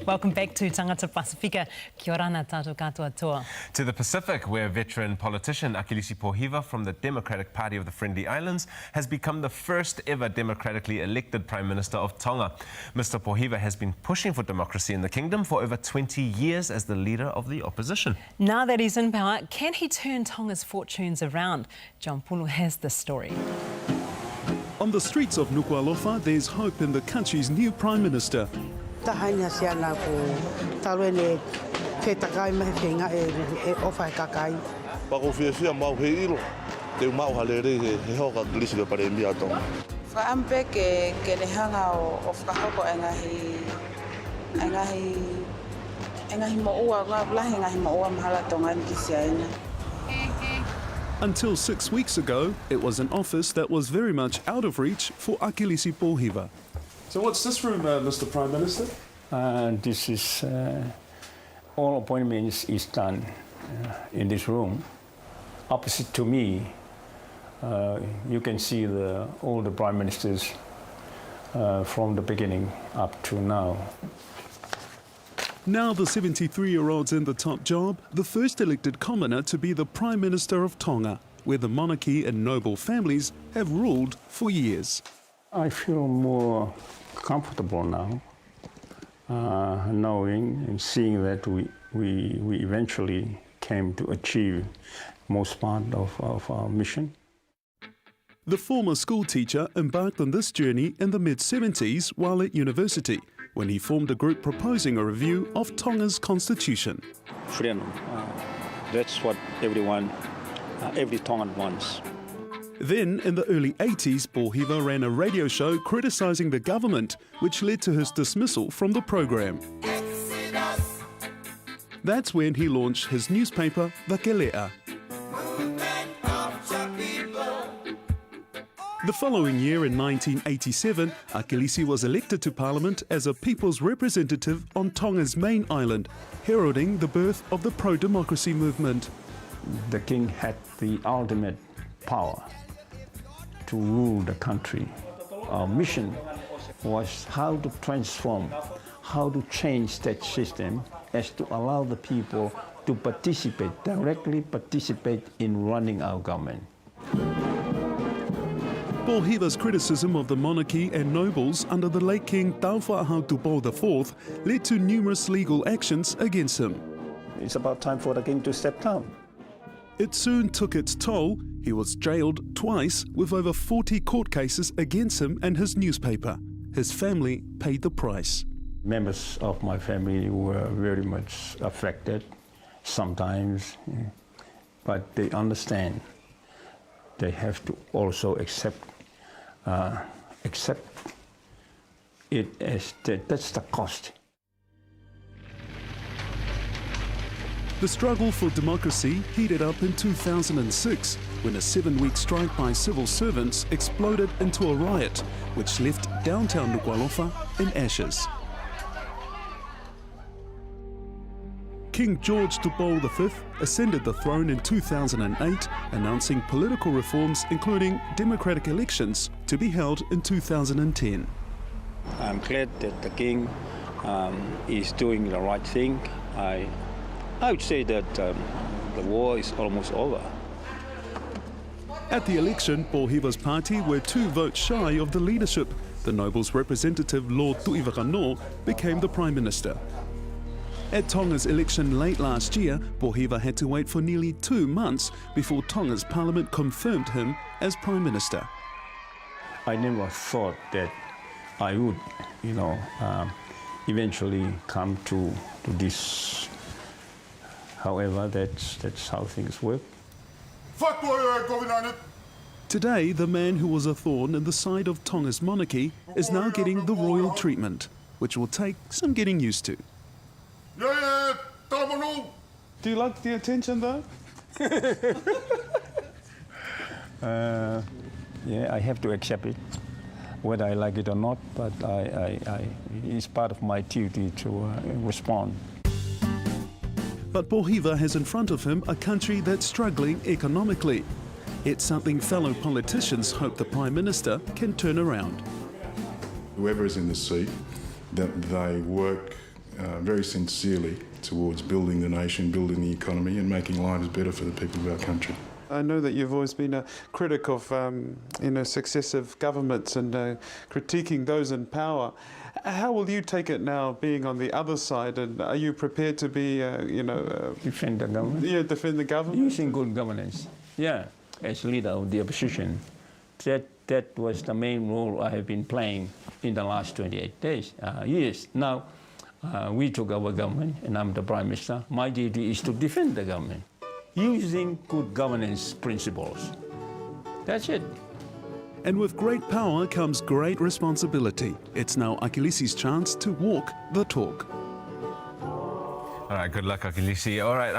Welcome back to Tagata Pasifika. Kia ora nā tātou katoa toa. To the Pacific, where veteran politician Akilisi Pohiva from the Democratic Party of the Friendly Islands has become the first ever democratically elected Prime Minister of Tonga. Mr. Pohiva has been pushing for democracy in the kingdom for over 20 years as the leader of the opposition. Now that he's in power, can he turn Tonga's fortunes around? John Pulu has this story. On the streets of Nuku'alofa, there's hope in the country's new Prime Minister. Tahania siana ko tarwene ke takai me feinga e faka'eke'eke. Pako fia mau he ilo te mau halere he hoka Akilisi le Palemia Tonga. Fa ampe ke ne hanga o faka'eke'eke engahi mo ua lahi ngahi mo ua mahala Tonga ni kisiaina. Until 6 weeks ago, it was an office that was very much out of reach for Akilisi Pohiva. So what's this room, Mr. Prime Minister? This is all appointments is done in this room. Opposite to me, you can see all the prime ministers from the beginning up to now. Now the 73-year-old's in the top job, the first elected commoner to be the Prime Minister of Tonga, where the monarchy and noble families have ruled for years. I feel more comfortable now, knowing and seeing that we eventually came to achieve most part of our mission. The former school teacher embarked on this journey in the mid-70s while at university, when he formed a group proposing a review of Tonga's constitution. Freedom, that's what every Tongan wants. Then, in the early 80s, Pohiva ran a radio show criticising the government, which led to his dismissal from the program. That's when he launched his newspaper, the Kele'a. The following year, in 1987, Akilisi was elected to Parliament as a people's representative on Tonga's main island, heralding the birth of the pro-democracy movement. The king had the ultimate power to rule the country. Our mission was how to transform, how to change that system as to allow the people to directly participate in running our government. Pohiva's criticism of the monarchy and nobles under the late King Tauwha'ahau IV led to numerous legal actions against him. It's about time for the king to step down. It soon took its toll. He was jailed twice with over 40 court cases against him and his newspaper. His family paid the price. Members of my family were very much affected sometimes, but they understand. They have to also accept it as that's the cost. The struggle for democracy heated up in 2006 when a 7-week strike by civil servants exploded into a riot which left downtown Nuku'alofa in ashes. King George Tupou V ascended the throne in 2008, announcing political reforms including democratic elections to be held in 2010. I'm glad that the king is doing the right thing. I would say that the war is almost over. At the election, Pohiva's party were 2 votes shy of the leadership. The nobles' representative, Lord Tu'iwakanoa, became the Prime Minister. At Tonga's election late last year, Pohiva had to wait for nearly 2 months before Tonga's parliament confirmed him as Prime Minister. I never thought that I would, eventually come to this. However, that's how things work. Today, the man who was a thorn in the side of Tonga's monarchy is now getting the royal treatment, which will take some getting used to. Do you like the attention, though? Yeah, I have to accept it, whether I like it or not, but it's part of my duty to respond. But Pohiva has in front of him a country that's struggling economically. It's something fellow politicians hope the Prime Minister can turn around. Whoever is in the seat, that they work very sincerely towards building the nation, building the economy and making lives better for the people of our country. I know that you've always been a critic of successive governments and critiquing those in power. How will you take it now, being on the other side, and are you prepared to be, Defend the government? Yeah, defend the government? Using good governance, yeah, as leader of the opposition. That was the main role I have been playing in the last 28 years. Now, we took over government and I'm the Prime Minister. My duty is to defend the government using good governance principles. That's it. And with great power comes great responsibility. It's now Akilisi's chance to walk the talk. All right, good luck, Akilisi. All right.